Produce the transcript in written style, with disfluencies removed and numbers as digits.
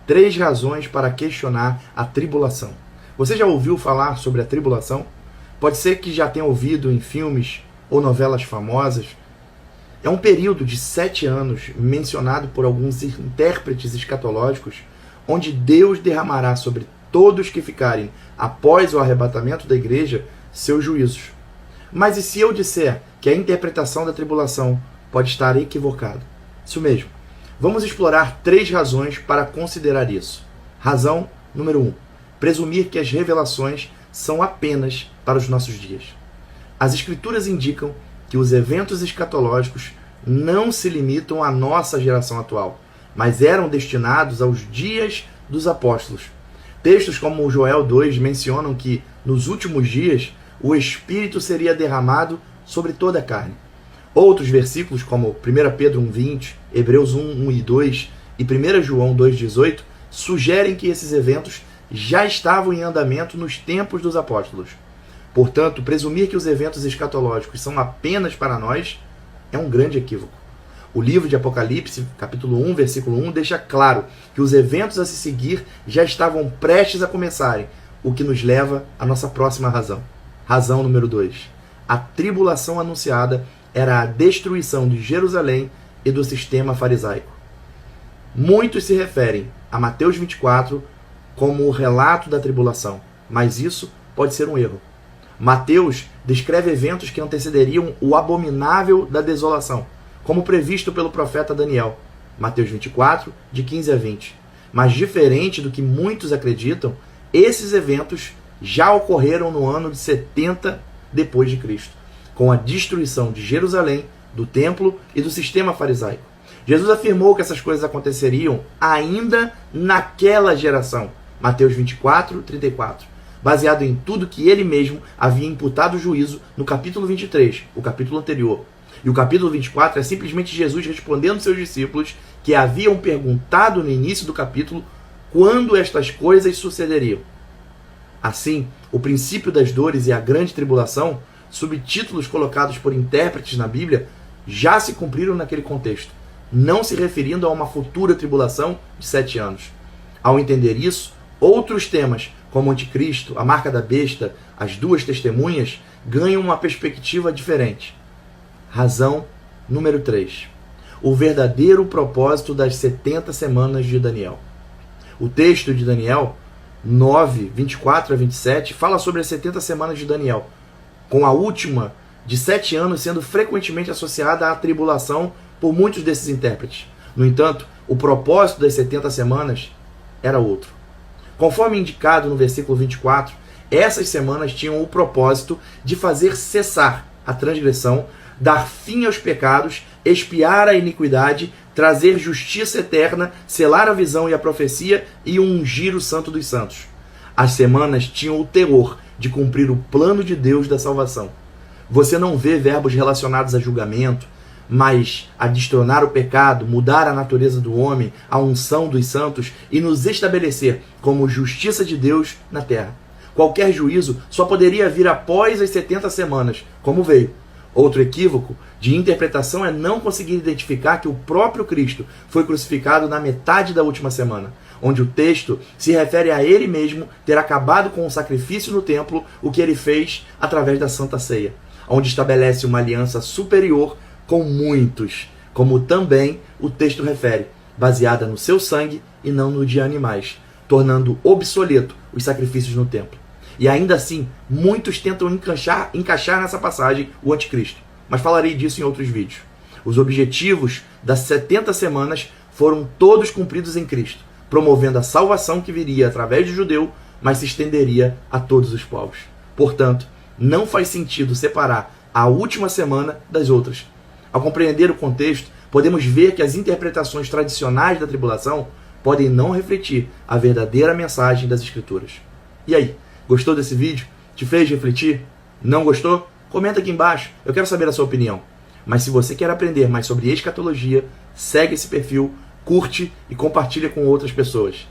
3 razões para questionar a tribulação. Você já ouviu falar sobre a tribulação? Pode ser que já tenha ouvido em filmes ou novelas famosas. É um período de 7 anos mencionado por alguns intérpretes escatológicos, onde Deus derramará sobre todos que ficarem após o arrebatamento da igreja seus juízos. Mas e se eu disser que a interpretação da tribulação pode estar equivocada? Isso mesmo. Vamos explorar 3 razões para considerar isso. Razão número 1. Presumir que as revelações são apenas para os nossos dias. As Escrituras indicam que os eventos escatológicos não se limitam à nossa geração atual, mas eram destinados aos dias dos apóstolos. Textos como Joel 2 mencionam que, nos últimos dias, o Espírito seria derramado sobre toda a carne. Outros versículos, como 1 Pedro 1,20, Hebreus 1 e 2 e 1 João 2,18, sugerem que esses eventos já estavam em andamento nos tempos dos apóstolos. Portanto, presumir que os eventos escatológicos são apenas para nós é um grande equívoco. O livro de Apocalipse, capítulo 1, versículo 1, deixa claro que os eventos a se seguir já estavam prestes a começarem, o que nos leva à nossa próxima razão. Razão número 2. A tribulação anunciada era a destruição de Jerusalém e do sistema farisaico. Muitos se referem a Mateus 24 como o relato da tribulação, mas isso pode ser um erro. Mateus descreve eventos que antecederiam o abominável da desolação, como previsto pelo profeta Daniel, Mateus 24, de 15 a 20. Mas diferente do que muitos acreditam, esses eventos já ocorreram no ano de 70 depois de Cristo, com a destruição de Jerusalém, do templo e do sistema farisaico. Jesus afirmou que essas coisas aconteceriam ainda naquela geração, Mateus 24, 34, baseado em tudo que ele mesmo havia imputado juízo no capítulo 23, o capítulo anterior. E o capítulo 24 é simplesmente Jesus respondendo seus discípulos que haviam perguntado no início do capítulo quando estas coisas sucederiam. Assim, o princípio das dores e a grande tribulação, subtítulos colocados por intérpretes na Bíblia, já se cumpriram naquele contexto, não se referindo a uma futura tribulação de 7 anos. Ao entender isso, outros temas, como o anticristo, a marca da besta, as 2 testemunhas, ganham uma perspectiva diferente. Razão número 3. O verdadeiro propósito das 70 semanas de Daniel. O texto de Daniel 9, 24 a 27, fala sobre as 70 semanas de Daniel, com a última de 7 anos sendo frequentemente associada à tribulação por muitos desses intérpretes. No entanto, o propósito das 70 semanas era outro. Conforme indicado no versículo 24, essas semanas tinham o propósito de fazer cessar a transgressão, dar fim aos pecados, expiar a iniquidade, trazer justiça eterna, selar a visão e a profecia e ungir o Santo dos Santos. As semanas tinham o terror de cumprir o plano de Deus da salvação. Você não vê verbos relacionados a julgamento, mas a destronar o pecado, mudar a natureza do homem, a unção dos santos e nos estabelecer como justiça de Deus na terra. Qualquer juízo só poderia vir após as 70 semanas, como veio. Outro equívoco de interpretação é não conseguir identificar que o próprio Cristo foi crucificado na metade da última semana, onde o texto se refere a ele mesmo ter acabado com o sacrifício no templo, o que ele fez através da Santa Ceia, onde estabelece uma aliança superior com muitos, como também o texto refere, baseada no seu sangue e não no de animais, tornando obsoleto os sacrifícios no templo. E ainda assim, muitos tentam encaixar nessa passagem o anticristo, mas falarei disso em outros vídeos. Os objetivos das 70 semanas foram todos cumpridos em Cristo, promovendo a salvação que viria através do judeu, mas se estenderia a todos os povos. Portanto, não faz sentido separar a última semana das outras. Ao compreender o contexto, podemos ver que as interpretações tradicionais da tribulação podem não refletir a verdadeira mensagem das Escrituras. E aí, gostou desse vídeo? Te fez refletir? Não gostou? Comenta aqui embaixo, eu quero saber a sua opinião. Mas se você quer aprender mais sobre escatologia, segue esse perfil, curte e compartilha com outras pessoas.